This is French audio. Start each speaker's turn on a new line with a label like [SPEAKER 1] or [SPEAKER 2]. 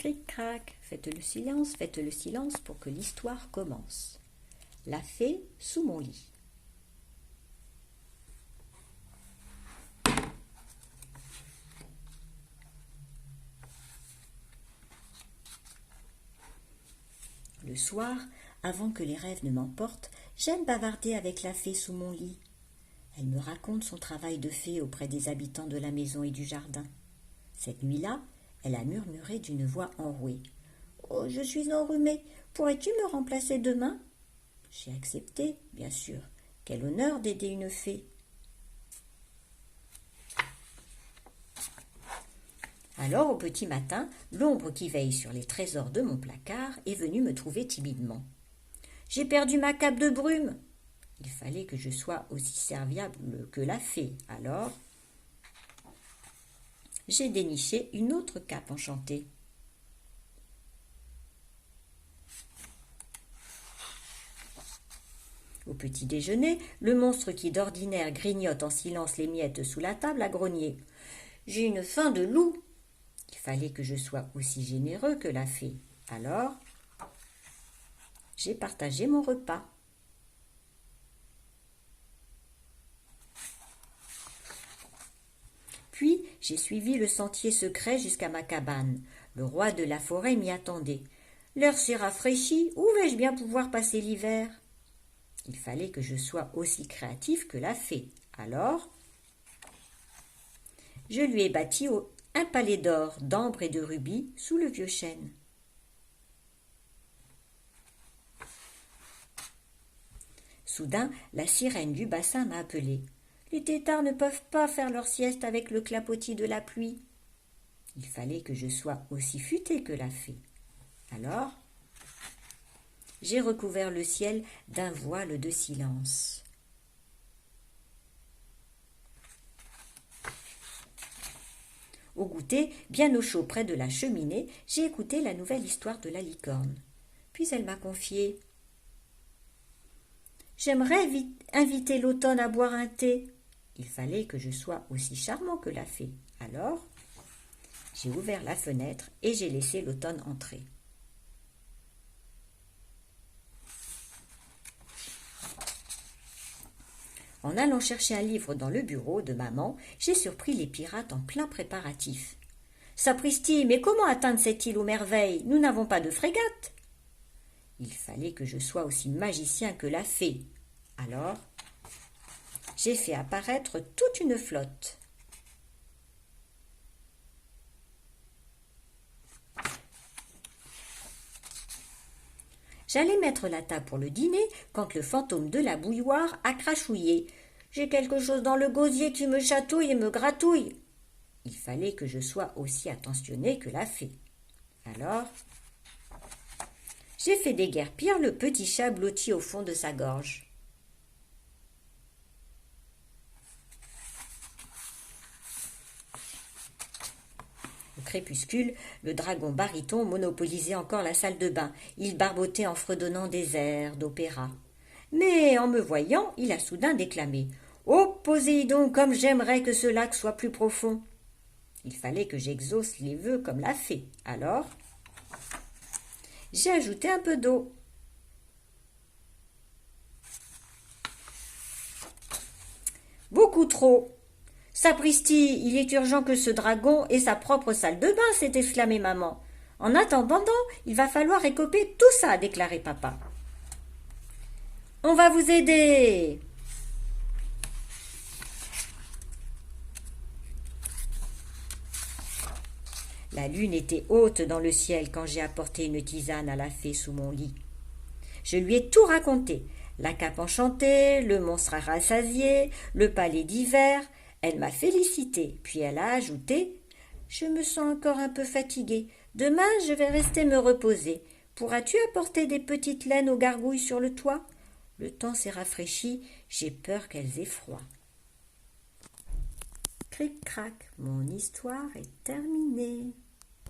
[SPEAKER 1] Cric-crac, faites le silence pour que l'histoire commence. La fée sous mon lit. Le soir, avant que les rêves ne m'emportent, j'aime bavarder avec la fée sous mon lit. Elle me raconte son travail de fée auprès des habitants de la maison et du jardin. Cette nuit-là, elle a murmuré d'une voix enrouée. « Oh, je suis enrhumée. Pourrais-tu me remplacer demain ?» J'ai accepté, bien sûr. Quel honneur d'aider une fée. Alors, au petit matin, l'ombre qui veille sur les trésors de mon placard est venue me trouver timidement. « J'ai perdu ma cape de brume !» Il fallait que je sois aussi serviable que la fée. Alors, j'ai déniché une autre cape enchantée. Au petit déjeuner, le monstre qui d'ordinaire grignote en silence les miettes sous la table a grogné. « J'ai une faim de loup !» Il fallait que je sois aussi généreux que la fée. Alors, j'ai partagé mon repas. Puis, j'ai suivi le sentier secret jusqu'à ma cabane. Le roi de la forêt m'y attendait. L'air s'est rafraîchi, où vais-je bien pouvoir passer l'hiver ? Il fallait que je sois aussi créatif que la fée. Alors, je lui ai bâti un palais d'or, d'ambre et de rubis sous le vieux chêne. Soudain, la sirène du bassin m'a appelé. Les têtards ne peuvent pas faire leur sieste avec le clapotis de la pluie. Il fallait que je sois aussi futé que la fée. Alors, j'ai recouvert le ciel d'un voile de silence. Au goûter, bien au chaud près de la cheminée, j'ai écouté la nouvelle histoire de la licorne. Puis elle m'a confié. « J'aimerais inviter l'automne à boire un thé. » Il fallait que je sois aussi charmant que la fée. Alors, j'ai ouvert la fenêtre et j'ai laissé l'automne entrer. En allant chercher un livre dans le bureau de maman, j'ai surpris les pirates en plein préparatif. « Sapristi, mais comment atteindre cette île aux merveilles ? Nous n'avons pas de frégate !» Il fallait que je sois aussi magicien que la fée. Alors, j'ai fait apparaître toute une flotte. J'allais mettre la table pour le dîner quand le fantôme de la bouilloire a crachouillé. « J'ai quelque chose dans le gosier qui me chatouille et me gratouille. » Il fallait que je sois aussi attentionné que la fée. Alors, j'ai fait déguerpir le petit chat blotti au fond de sa gorge. Au crépuscule, le dragon baryton monopolisait encore la salle de bain. Il barbotait en fredonnant des airs d'opéra. Mais en me voyant, il a soudain déclamé « Oh, Poséidon, comme j'aimerais que ce lac soit plus profond !» Il fallait que j'exauce les vœux comme la fée. Alors, j'ai ajouté un peu d'eau. Beaucoup trop. Sapristi, il est urgent que ce dragon ait sa propre salle de bain, s'est exclamé maman. En attendant, il va falloir écoper tout ça, a déclaré papa. On va vous aider. La lune était haute dans le ciel quand j'ai apporté une tisane à la fée sous mon lit. Je lui ai tout raconté. La cape enchantée, le monstre à rassasier, le palais d'hiver. Elle m'a félicité, puis elle a ajouté « Je me sens encore un peu fatiguée. Demain, je vais rester me reposer. Pourras-tu apporter des petites laines aux gargouilles sur le toit ? Le temps s'est rafraîchi, j'ai peur qu'elles aient froid. » Cric-crac, mon histoire est terminée.